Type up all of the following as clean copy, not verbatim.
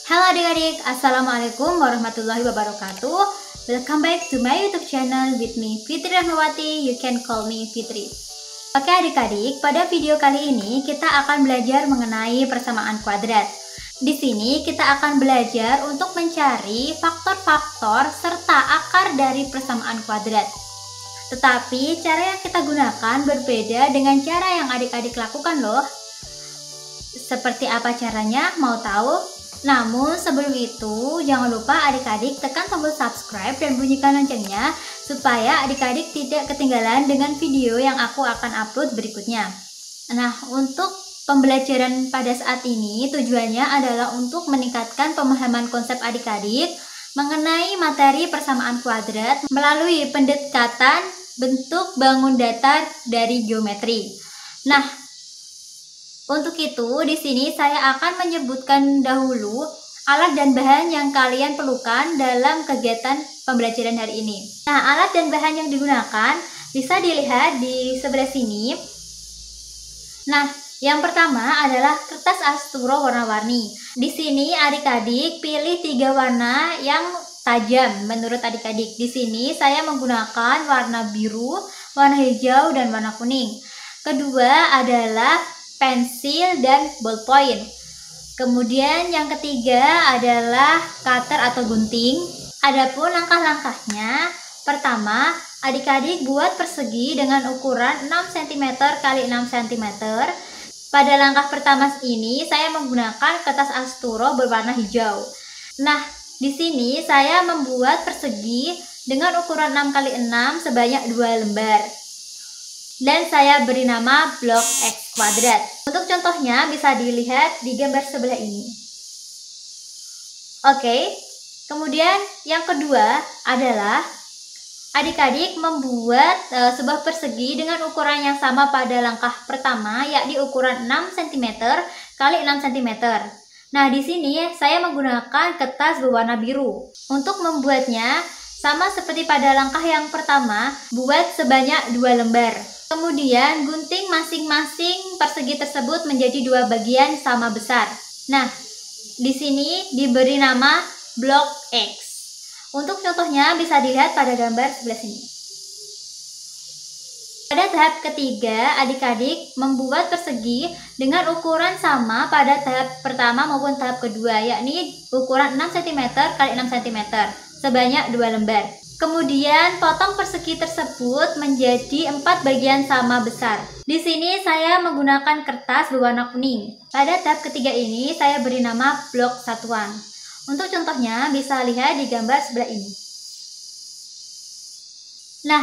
Halo adik-adik, Assalamualaikum warahmatullahi wabarakatuh. Welcome back to my YouTube channel with me, Fitri Rahmawati. You can call me Fitri. Oke adik-adik, pada video kali ini kita akan belajar mengenai persamaan kuadrat. Di sini kita akan belajar untuk mencari faktor-faktor serta akar dari persamaan kuadrat. Tetapi cara yang kita gunakan berbeda dengan cara yang adik-adik lakukan loh. Seperti apa caranya? Mau tahu? Namun sebelum itu, jangan lupa adik-adik tekan tombol subscribe dan bunyikan loncengnya supaya adik-adik tidak ketinggalan dengan video yang aku akan upload berikutnya. Nah, untuk pembelajaran pada saat ini tujuannya adalah untuk meningkatkan pemahaman konsep adik-adik mengenai materi persamaan kuadrat melalui pendekatan bentuk bangun datar dari geometri. Nah, untuk itu, di sini saya akan menyebutkan dahulu alat dan bahan yang kalian perlukan dalam kegiatan pembelajaran hari ini. Nah, alat dan bahan yang digunakan bisa dilihat di sebelah sini. Nah, yang pertama adalah kertas asturo warna-warni. Di sini adik-adik pilih 3 warna yang tajam menurut adik-adik. Di sini saya menggunakan warna biru, warna hijau, dan warna kuning. Kedua adalah pensil dan ballpoint. Kemudian yang ketiga adalah cutter atau gunting. Adapun langkah-langkahnya, pertama, adik-adik buat persegi dengan ukuran 6 cm x 6 cm. Pada langkah pertama ini saya menggunakan kertas asturo berwarna hijau. Nah, di sini saya membuat persegi dengan ukuran 6 x 6 sebanyak 2 lembar. Dan saya beri nama blok X kuadrat. Untuk contohnya bisa dilihat di gambar sebelah ini. Oke, kemudian yang kedua adalah adik-adik membuat sebuah persegi dengan ukuran yang sama pada langkah pertama, yakni ukuran 6 cm x 6 cm. Nah, di sini saya menggunakan kertas berwarna biru. Untuk membuatnya sama seperti pada langkah yang pertama, buat sebanyak 2 lembar. Kemudian gunting masing-masing persegi tersebut menjadi 2 bagian sama besar. Nah, di sini diberi nama blok X. Untuk contohnya bisa dilihat pada gambar sebelah sini. Pada tahap ketiga, adik-adik membuat persegi dengan ukuran sama pada tahap pertama maupun tahap kedua, yakni ukuran 6 cm x 6 cm sebanyak 2 lembar. Kemudian potong persegi tersebut menjadi 4 bagian sama besar. Di sini saya menggunakan kertas berwarna kuning. Pada tahap ketiga ini saya beri nama blok satuan. Untuk contohnya bisa lihat di gambar sebelah ini. Nah,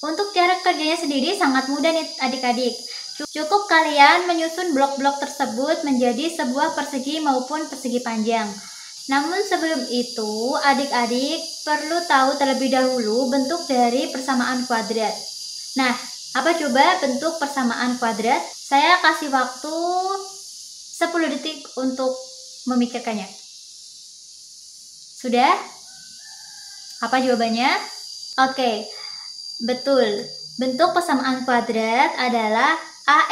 untuk cara kerjanya sendiri sangat mudah nih adik-adik. Cukup kalian menyusun blok-blok tersebut menjadi sebuah persegi maupun persegi panjang. Namun sebelum itu, adik-adik perlu tahu terlebih dahulu bentuk dari persamaan kuadrat. Nah, apa coba bentuk persamaan kuadrat? Saya kasih waktu 10 detik untuk memikirkannya. Sudah? Apa jawabannya? Oke, betul. Bentuk persamaan kuadrat adalah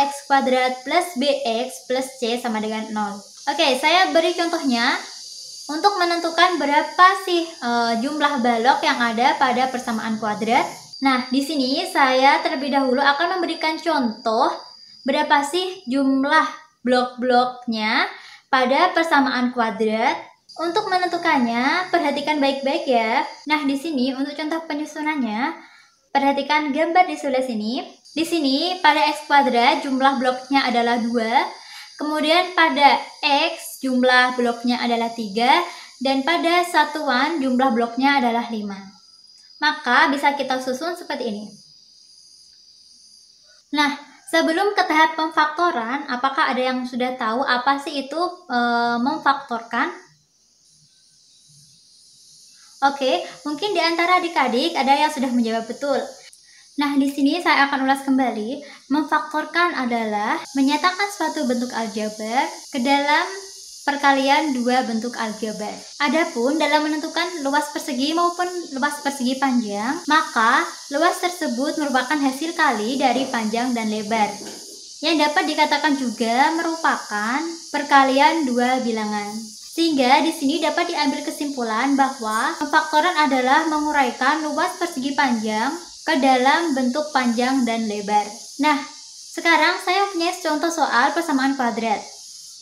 ax kuadrat plus bx plus c sama dengan 0. Oke, saya beri contohnya. Untuk menentukan berapa sih jumlah balok yang ada pada persamaan kuadrat. Nah, di sini saya terlebih dahulu akan memberikan contoh berapa sih jumlah blok-bloknya pada persamaan kuadrat. Untuk menentukannya, perhatikan baik-baik ya. Nah, di sini untuk contoh penyusunannya, perhatikan gambar di sebelah sini. Di sini pada x kuadrat jumlah bloknya adalah 2. Kemudian pada X jumlah bloknya adalah 3 dan pada satuan jumlah bloknya adalah 5. Maka bisa kita susun seperti ini. Nah, sebelum ke tahap pemfaktoran, apakah ada yang sudah tahu apa sih itu memfaktorkan? Oke, mungkin di antara adik-adik ada yang sudah menjawab betul. Nah, di sini saya akan ulas kembali. Memfaktorkan adalah menyatakan suatu bentuk aljabar ke dalam perkalian 2 bentuk aljabar. Adapun dalam menentukan luas persegi maupun luas persegi panjang, maka luas tersebut merupakan hasil kali dari panjang dan lebar, yang dapat dikatakan juga merupakan perkalian 2 bilangan. Sehingga di sini dapat diambil kesimpulan bahwa pemfaktoran adalah menguraikan luas persegi panjang ke dalam bentuk panjang dan lebar. Nah, sekarang saya punya contoh soal persamaan kuadrat.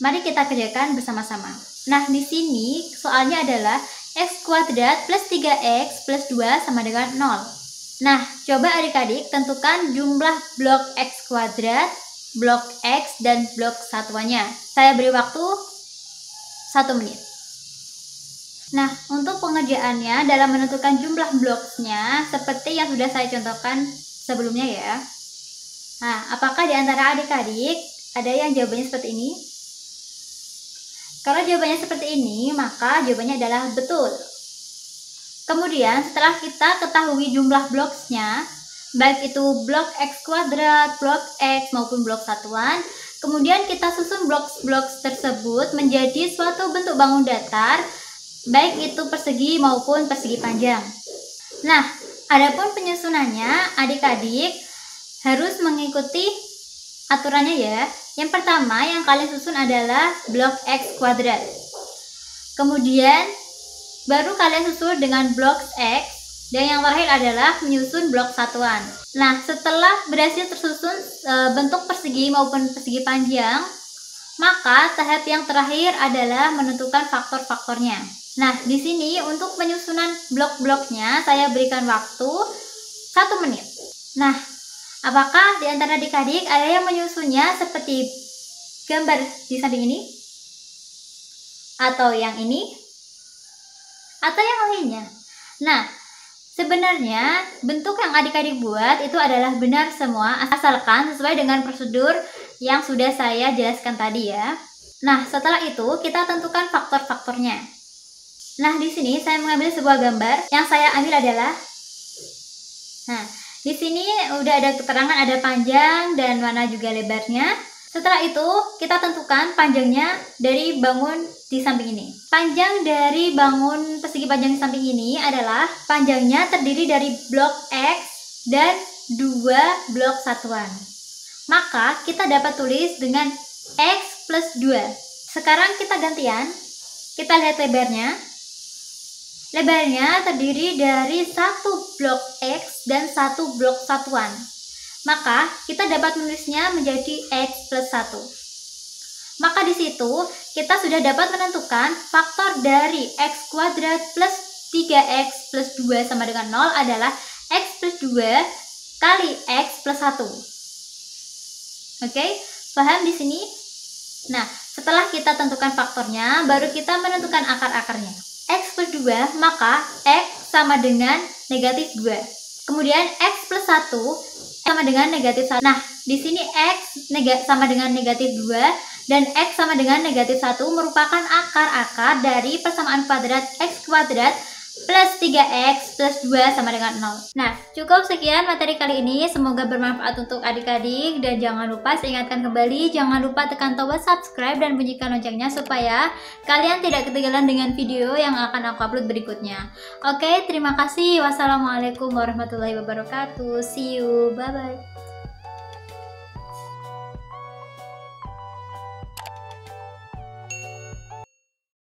Mari kita kerjakan bersama-sama. Nah, di sini soalnya adalah x kuadrat plus 3x plus 2 sama dengan 0. Nah, coba adik-adik tentukan jumlah blok x kuadrat, blok x, dan blok satuannya. Saya beri waktu 1 menit. Nah, untuk pengerjaannya dalam menentukan jumlah bloknya seperti yang sudah saya contohkan sebelumnya ya. Nah, apakah di antara adik-adik ada yang jawabannya seperti ini? Kalau jawabannya seperti ini, maka jawabannya adalah betul. Kemudian setelah kita ketahui jumlah bloknya, baik itu blok x kuadrat, blok x maupun blok satuan, kemudian kita susun blok-blok tersebut menjadi suatu bentuk bangun datar, baik itu persegi maupun persegi panjang. Nah, adapun penyusunannya, adik-adik harus mengikuti aturannya ya. Yang pertama yang kalian susun adalah blok x kuadrat. Kemudian baru kalian susun dengan blok x, dan yang terakhir adalah menyusun blok satuan. Nah, setelah berhasil tersusun bentuk persegi maupun persegi panjang, maka tahap yang terakhir adalah menentukan faktor-faktornya. Nah, di sini untuk penyusunan blok-bloknya saya berikan waktu 1 menit. Nah, apakah di antara adik-adik ada yang menyusunnya seperti gambar di samping ini? Atau yang ini? Atau yang lainnya? Nah, sebenarnya bentuk yang adik-adik buat itu adalah benar semua, asalkan sesuai dengan prosedur yang sudah saya jelaskan tadi ya. Nah, setelah itu kita tentukan faktor-faktornya. Nah, di sini saya mengambil sebuah gambar. Yang saya ambil adalah, nah, di sini udah ada keterangan ada panjang dan mana juga lebarnya. Setelah itu kita tentukan panjangnya dari bangun di samping ini. Panjang dari bangun persegi panjang di samping ini adalah panjangnya terdiri dari blok X dan 2 blok satuan. Maka kita dapat tulis dengan X plus 2. Sekarang kita gantian. Kita lihat lebarnya. Lebarnya terdiri dari 1 blok X dan 1 blok satuan. Maka kita dapat menulisnya menjadi X plus 1. Maka di situ kita sudah dapat menentukan faktor dari X kuadrat plus 3X plus 2 sama dengan 0 adalah X plus 2 kali X plus 1. Oke, paham di sini? Nah, setelah kita tentukan faktornya, baru kita menentukan akar-akarnya. X plus 2, maka X sama dengan negatif 2. Kemudian X plus 1 sama dengan negatif 1. Nah, di sini X sama dengan negatif 2 dan X sama dengan negatif 1 merupakan akar-akar dari persamaan kuadrat X kuadrat plus 3X plus 2 sama dengan 0. Nah, cukup sekian materi kali ini. Semoga bermanfaat untuk adik-adik. Dan jangan lupa, saya ingatkan kembali, jangan lupa tekan tombol subscribe dan bunyikan loncengnya supaya kalian tidak ketinggalan dengan video yang akan aku upload berikutnya. Oke, terima kasih. Wassalamualaikum warahmatullahi wabarakatuh. See you. Bye-bye.